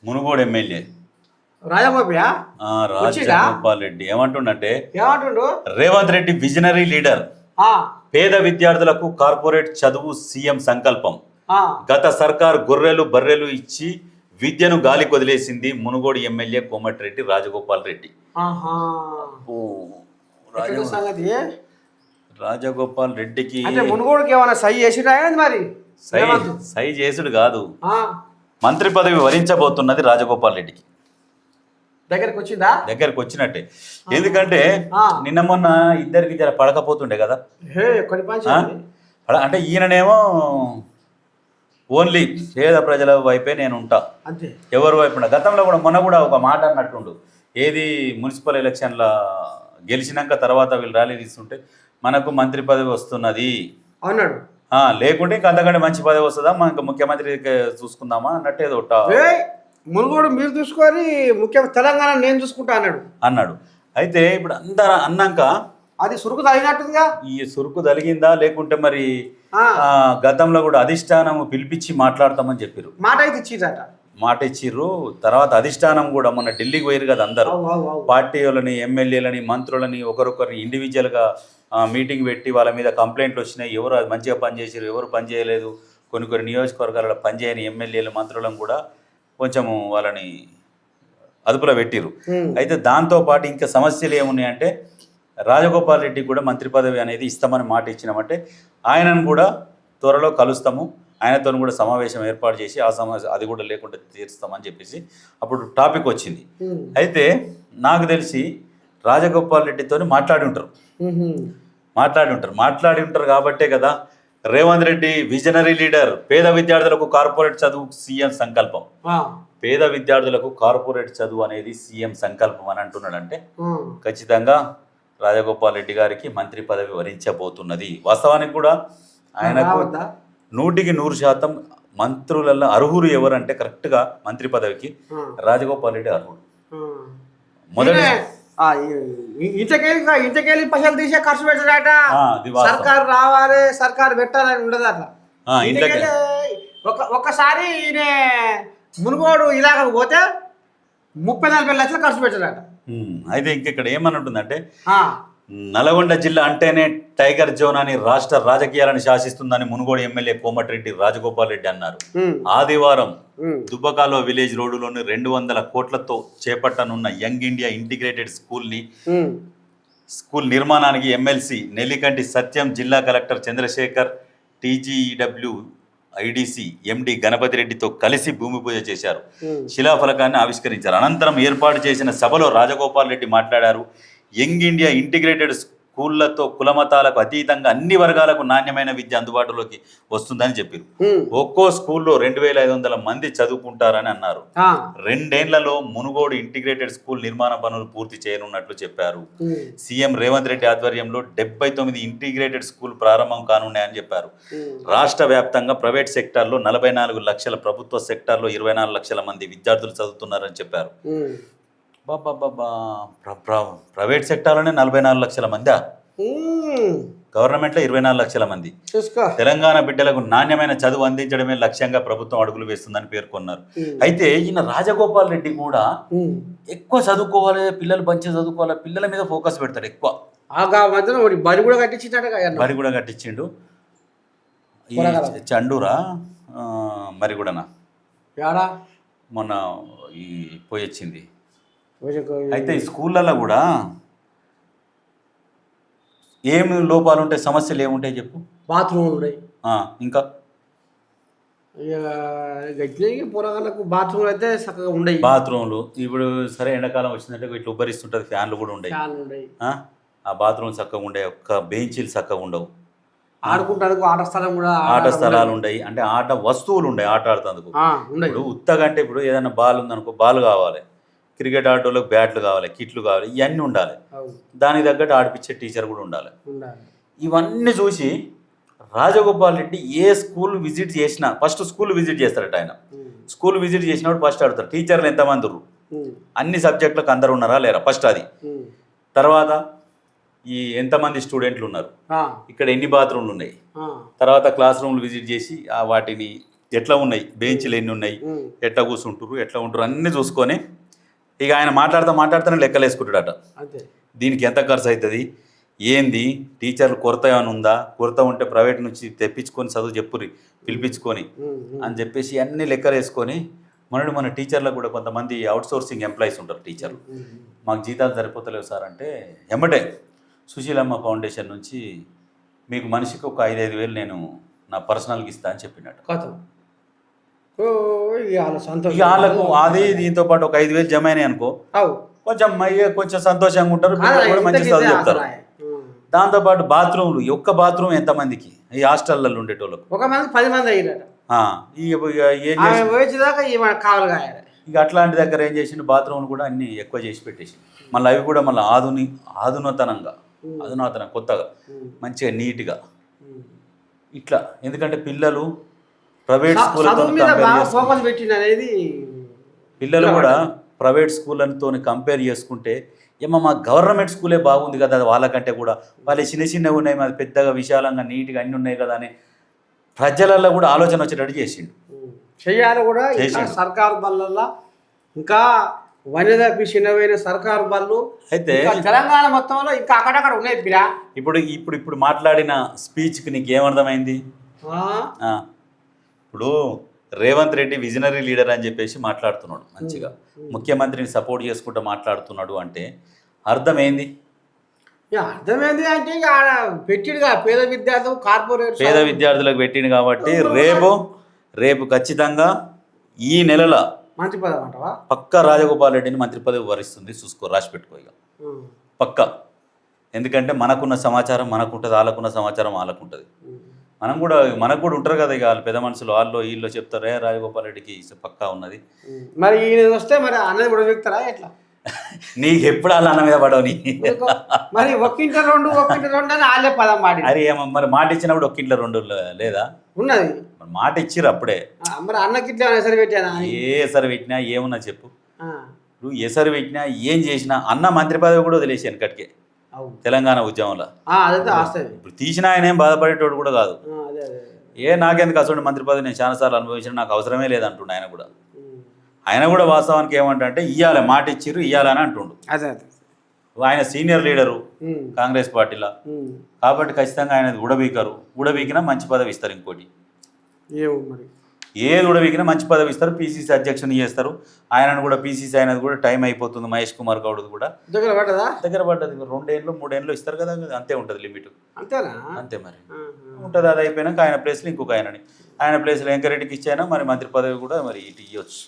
Munugode MLA రాజగోపియా Rajagopal Reddy ఏమంటుండంటే ఏమంటుండు Revanth Reddy visionary leader, ఆ, పేద విద్యార్థులకు కార్పొరేట్ చదువు సీఎం సంకల్పం, ఆ, గత సర్కార్ గొర్రెలు బర్రెలు ఇచ్చి విద్యను గాలి కొదిలేసింది మునుగోడు ఎమ్మెల్యే కోమటిరెడ్డి రాజగోపాల్ రెడ్డి. ఆహా. ఓ, ఎక్కడ సంగతి రాజగోపాల్ రెడ్డికి అంటే మునుగోడుకి ఏమైనా సై చేసినా మరి సై చేసుడు కాదు, ఆ, మంత్రి పదవి వరించబోతున్నది రాజగోపాల్ రెడ్డికి. దగ్గరికి వచ్చిందా? దగ్గరకు వచ్చినట్టే. ఎందుకంటే ఆ. నిన్న మొన్న ఇద్దరికి జర పడకపోతుండే కదా. హే కొన్ని పంచి అంటే ఈయననేమో ఓన్లీ పేద ప్రజల వైపే నేను ఉంటా, అంతే. ఎవరి వైపు. గతంలో కూడా మొన్న కూడా ఒక మాట అన్నట్టుండు, ఏది మున్సిపల్ ఎలక్షన్ల గెలిచినాక తర్వాత వీళ్ళు ర్యాలీ తీస్తుంటే మనకు మంత్రి పదవి వస్తున్నది అన్నాడు. లేకుంటే ఇంకా అంతకంటే మంచి పదవి వస్తుందా, మనకు ముఖ్యమంత్రి చూసుకుందామా అన్నట్టు ఏదో మునుగోడు మీరు చూసుకొని తెలంగాణ నేను చూసుకుంటా అన్నాడు. అయితే ఇప్పుడు అందరూ అన్నాక అది సురుకు తగినట్టుందిగా. ఈ సురుకు తలిగిందా లేకుంటే మరి గతంలో కూడా అధిష్టానం పిలిపించి మాట్లాడతామని చెప్పారు, మాట అయితే ఇచ్చిరట, మాట ఇచ్చిర్రు. తర్వాత అధిష్టానం కూడా మొన్న ఢిల్లీకి పోయారు కదా, అందరూ పార్టీ వాళ్ళని ఎమ్మెల్యేలని మంత్రులని ఒకరొకరిని ఇండివిజువల్గా మీటింగ్ పెట్టి వాళ్ళ మీద కంప్లైంట్లు వచ్చినాయి, ఎవరు అది మంచిగా పనిచేసారు, ఎవరు పని చేయలేదు, కొన్ని నియోజకవర్గాలలో పనిచేయని ఎమ్మెల్యేలు మంత్రులను కూడా కొంచెము వాళ్ళని అదుపులో పెట్టిరు. అయితే దాంతోపాటు ఇంకా సమస్యలు ఏమున్నాయంటే రాజగోపాల్ రెడ్డికి కూడా మంత్రి పదవి అనేది ఇస్తామని మాట ఇచ్చినామంటే ఆయనను కూడా త్వరలో కలుస్తాము, ఆయనతో కూడా సమావేశం ఏర్పాటు చేసి ఆ సమస్య అది కూడా లేకుండా తీరుస్తామని చెప్పేసి అప్పుడు టాపిక్ వచ్చింది. అయితే నాకు తెలిసి రాజగోపాల్ రెడ్డితో మాట్లాడి ఉంటారు కాబట్టే కదా రేవంత్ రెడ్డి విజనరీ లీడర్, పేద విద్యార్థులకు కార్పొరేట్ చదువు సీఎం సంకల్పం, పేద విద్యార్థులకు కార్పొరేట్ చదువు అనేది సీఎం సంకల్పం అని అంటున్నాడంటే ఖచ్చితంగా రాజగోపాల్ రెడ్డి గారికి మంత్రి పదవి వరించబోతున్నది. వాస్తవానికి కూడా ఆయనకు 100% మంత్రులలో అర్హులు ఎవరంటే కరెక్ట్గా మంత్రి పదవికి రాజగోపాల్ రెడ్డి అర్హుడు. మొదటి ఇంటికెళ్ళి పైసలు తీసే ఖర్చు పెట్టారట, సర్కారు రావాలి సర్కారు పెట్టాలని ఉండదు అట్లా. ఒక్కసారి ఈయన మునుగోడు ఇలాగ పోతే 30-40 లక్షలు ఖర్చు పెట్టారట. అయితే ఇంకెక్కడ ఏమని ఉంటుందంటే నల్గొండ జిల్లా అంటేనే టైగర్ జోన్ అని రాష్ట్ర రాజకీయాలను శాసిస్తుందని మునుగోడు ఎమ్మెల్యే కోమటిరెడ్డి రాజగోపాల్ రెడ్డి అన్నారు. ఆదివారం దుబ్బకాలో విలేజ్ రోడ్డులోని 200 కోట్లతో చేపట్టనున్న యంగ్ ఇండియా ఇంటిగ్రేటెడ్ స్కూల్ నిర్మాణానికి ఎమ్మెల్సీ నెల్లికంటి సత్యం, జిల్లా కలెక్టర్ చంద్రశేఖర్, టీజీడబ్ల్యూ ఐడీసీ ఎండి గణపతి రెడ్డితో కలిసి భూమి పూజ చేశారు. శిలాఫలకాన్ని ఆవిష్కరించారు. అనంతరం ఏర్పాటు చేసిన సభలో రాజగోపాల్ రెడ్డి మాట్లాడారు. యంగ్ ఇండియా ఇంటిగ్రేటెడ్ స్కూళ్లతో కులమతాలకు అతీతంగా అన్ని వర్గాలకు నాణ్యమైన విద్య అందుబాటులోకి వస్తుందని చెప్పారు. ఒక్కో స్కూల్లో 2500 మంది చదువుకుంటారని అన్నారు. 2 ఏళ్లలో మునుగోడు ఇంటిగ్రేటెడ్ స్కూల్ నిర్మాణ పనులు పూర్తి చేయనున్నట్లు చెప్పారు. సీఎం రేవంత్ రెడ్డి ఆధ్వర్యంలో 79 ఇంటిగ్రేటెడ్ స్కూల్ ప్రారంభం కానున్నాయని చెప్పారు. రాష్ట్ర వ్యాప్తంగా ప్రైవేట్ సెక్టార్లో 44 లక్షల, ప్రభుత్వ సెక్టార్లో 24 లక్షల మంది విద్యార్థులు చదువుతున్నారని చెప్పారు. ప్రైవేట్ సెక్టార్లోనే 44 లక్షల మందా, గవర్నమెంట్లో 24 లక్షల మంది. తెలంగాణ బిడ్డలకు నాణ్యమైన చదువు అందించడమే లక్ష్యంగా ప్రభుత్వం అడుగులు వేస్తుందని పేర్కొన్నారు. అయితే ఈయన రాజగోపాల్ రెడ్డి కూడా ఎక్కువ చదువుకోవాలి, పిల్లలు మంచిగా చదువుకోవాలి, పిల్లల మీద ఫోకస్ పెడతాడు ఎక్కువ. బరి కూడా కట్టించిండు. ఈ చండూరా మరి కూడానా మొన్న ఈ పోయి వచ్చింది. అయితే ఈ స్కూళ్ళల్లో కూడా ఏమి లోపాలు ఉంటాయి, సమస్యలు ఏముంటాయి చెప్పు. బాత్రూమ్లు ఉన్నాయి, ఇంకా పోరగాళ్ళకు బాత్రూమ్లు అయితే చక్కగా ఉండయి. బాత్రూమ్లు ఇప్పుడు సరే ఎండాకాలం వచ్చిందంటే ఇట్లా ఉబ్బరిస్తుంటుంది, ఫ్యాన్లు కూడా ఉండవు. ఆ బాత్రూమ్ చక్కగా ఉండే, ఒక్క బెంచీలు చక్కగా ఉండవు. ఆడుకుంటానికి ఆట స్థలాలు ఉండయి, అంటే ఆట వస్తువులు ఉండయి ఆట ఆడుతందుకు. ఇప్పుడు ఉత్తగా అంటే ఇప్పుడు ఏదైనా బాల్ ఉందనుకో, బాల్ కావాలి, క్రికెట్ ఆటోలకు బ్యాట్లు కావాలి, కిట్లు కావాలి, ఇవన్నీ ఉండాలి. దానికి తగ్గట్టు ఆడిపించే టీచర్ కూడా ఉండాలి. ఇవన్నీ చూసి రాజగోపాల్ రెడ్డి ఏ స్కూల్ విజిట్ చేసినా ఫస్ట్ స్కూల్ విజిట్ చేస్తారట. ఆయన స్కూల్ విజిట్ చేసినప్పుడు ఫస్ట్ అడుగుతారు టీచర్లు ఎంతమంది ఉన్నారు, అన్ని సబ్జెక్టులకు అందరు ఉన్నారా లేరా, ఫస్ట్ అది. తర్వాత ఈ ఎంతమంది స్టూడెంట్లు ఉన్నారు, ఇక్కడ ఎన్ని బాత్రూమ్లు ఉన్నాయి, తర్వాత క్లాస్ రూమ్లు విజిట్ చేసి వాటిని ఎట్లా ఉన్నాయి, బెంచ్లు ఎన్ని ఉన్నాయి, ఎట్లా కూర్చుంటారు, ఎట్లా ఉంటారు అన్నీ చూసుకొని ఇక ఆయన మాట్లాడుతూనే లెక్కలు వేసుకుంటాడట. అంతే. దీనికి ఎంత ఖర్చు అవుతుంది, ఏంది, టీచర్లు కొరత ఏమైనా ఉందా, కొరత ఉంటే ప్రైవేట్ నుంచి తెప్పించుకొని చదువు చెప్పురి పిలిపించుకొని అని చెప్పేసి అన్ని లెక్కలు వేసుకొని మన టీచర్లకు కూడా కొంతమంది అవుట్సోర్సింగ్ ఎంప్లాయీస్ ఉంటారు. టీచర్లు మాకు జీతాలు సరిపోతలేవు సార్ అంటే ఎమ్మటే సుశీలమ్మ ఫౌండేషన్ నుంచి మీకు మనిషికి ఒక 5-5 వేలు నేను నా పర్సనల్కి ఇస్తా అని చెప్పినట్టు. ఇక వాళ్ళకు అదే దీంతో పాటు ఒక 5,000 జమ అయినాయి అనుకో, కొంచెం సంతోషంగా ఉంటారు, పిల్లలు కూడా మంచి చదువు చెప్తారు. దాంతోపాటు బాత్రూమ్లు, ఒక్క బాత్రూమ్ ఎంతమందికి ఈ హాస్టల్లో ఉండేటోళ్ళకు, ఒక మంది 10 మంది అయ్యారట. ఇక అట్లాంటి దగ్గర ఏం చేసిండు, బాత్రూమ్లు కూడా అన్ని ఎక్కువ చేసి పెట్టేసి మళ్ళీ అవి కూడా మళ్ళీ అధునాతనం కొత్తగా మంచిగా నీట్గా ఇట్లా. ఎందుకంటే పిల్లలు ప్రైవేట్ స్కూళ్ళతో పిల్లలు కూడా ప్రైవేట్ స్కూళ్ళతో కంపేర్ చేసుకుంటే ఏమో మా గవర్నమెంట్ స్కూలే బాగుంది కదా వాళ్ళకంటే కూడా, వాళ్ళు చిన్నగా ఉన్నాయి, మాది పెద్దగా విశాలంగా నీట్గా అన్నీ ఉన్నాయి కదా అని ప్రజలలో కూడా ఆలోచన వచ్చేటట్టు చేసిండు. చెయ్యాలి కూడా. సర్కారు బళ్ళల్లో ఇంకా వనిదకి చిన్నవైన సర్కారు బళ్ళు అయితే తెలంగాణ మొత్తంలో ఇంకా అక్కడక్కడ ఉన్నాయి. ఇప్పుడు మాట్లాడిన స్పీచ్కి నీకు ఏమర్థమైంది? ఇప్పుడు రేవంత్ రెడ్డి విజనరీ లీడర్ అని చెప్పేసి మాట్లాడుతున్నాడు, మంచిగా ముఖ్యమంత్రిని సపోర్ట్ చేసుకుంటూ మాట్లాడుతున్నాడు అంటే అర్థం ఏంది? అర్థమైంది అంటే పెట్టిడుగా పేద విద్యార్థులు, కార్పొరేట్ పేద విద్యార్థులకు పెట్టిండు కాబట్టి రేపు ఖచ్చితంగా ఈ నెలల మంత్రి పదవి అంటావా? పక్కా రాజగోపాల్ రెడ్డిని మంత్రి పదవి వరిస్తుంది. చూసుకో, రాసి పెట్టుకో ఇక పక్కా. ఎందుకంటే మనకున్న సమాచారం మనకుంటుంది, వాళ్ళకున్న సమాచారం వాళ్ళకుంటుంది. మనకు కూడా ఉంటారు కదా ఇక వాళ్ళు పెద్ద మనుషులు, వాళ్ళు వీళ్ళు చెప్తారు రాజగోపాల్ రెడ్డికి పక్కా ఉన్నది. మరి ఈయన వస్తే మరి అన్నది కూడా చెప్తారా ఎట్లా? నీకు ఎప్పుడు వాళ్ళ అన్న మీద పడవని మరి ఒక్కింట రెండు అని వాళ్ళే పదం మాట. అరే మరి మాట ఇచ్చినప్పుడు ఒక్కింట్లో 2 లేదా ఉన్నది? మరి మాట ఇచ్చిర్రు అప్పుడే. మరి అన్నకి ఇట్లా ఎసరు పెట్టానా? ఎసరు పెట్టినా ఏమున్నా చెప్పు, నువ్వు ఎసరు పెట్టినా ఏం చేసినా అన్న మంత్రి పదవి కూడా వదిలేసి వెనకటికే తెలంగాణ ఉద్యమంలో. ఇప్పుడు తీసిన ఆయన ఏం బాధపడేటోడు కూడా కాదు. నాకెందుకు అసలు మంత్రి పదవి, నేను చాలాసార్లు అనుభవించిన, నాకు అవసరమే లేదంటుండే ఆయన కూడా వాస్తవానికి ఏమంటే ఇయ్యాలి, మాట ఇచ్చిర్రు ఇయ్యాలని అంటుండు. ఆయన సీనియర్ లీడరు కాంగ్రెస్ పార్టీలో కాబట్టి ఖచ్చితంగా ఆయన ఉడబీకినా మంచి పదవి ఇస్తారు. ఇంకోటి ఏది ఉడబీకినా మంచి పదవి ఇస్తారు. పీసీసీ అధ్యక్షుని చేస్తారు. ఆయనను కూడా పీసీసీ అయినది కూడా టైం అయిపోతుంది. మహేష్ కుమార్ గౌడ్ కూడా దగ్గర పడ్డది. 2 ఏళ్ళు 3 ఏళ్ళు ఇస్తారు కదా, అంతే ఉంటుంది లిమిట్. అంతే మరి ఉంటుంది. అది అయిపోయినాక ఆయన ప్లేస్లో ఇంకొక ఆయన ప్లేస్లో వెంకరెడ్డికి ఇచ్చాయినా మరి మంత్రి పదవి కూడా మరి ఇటు ఇవ్వచ్చు.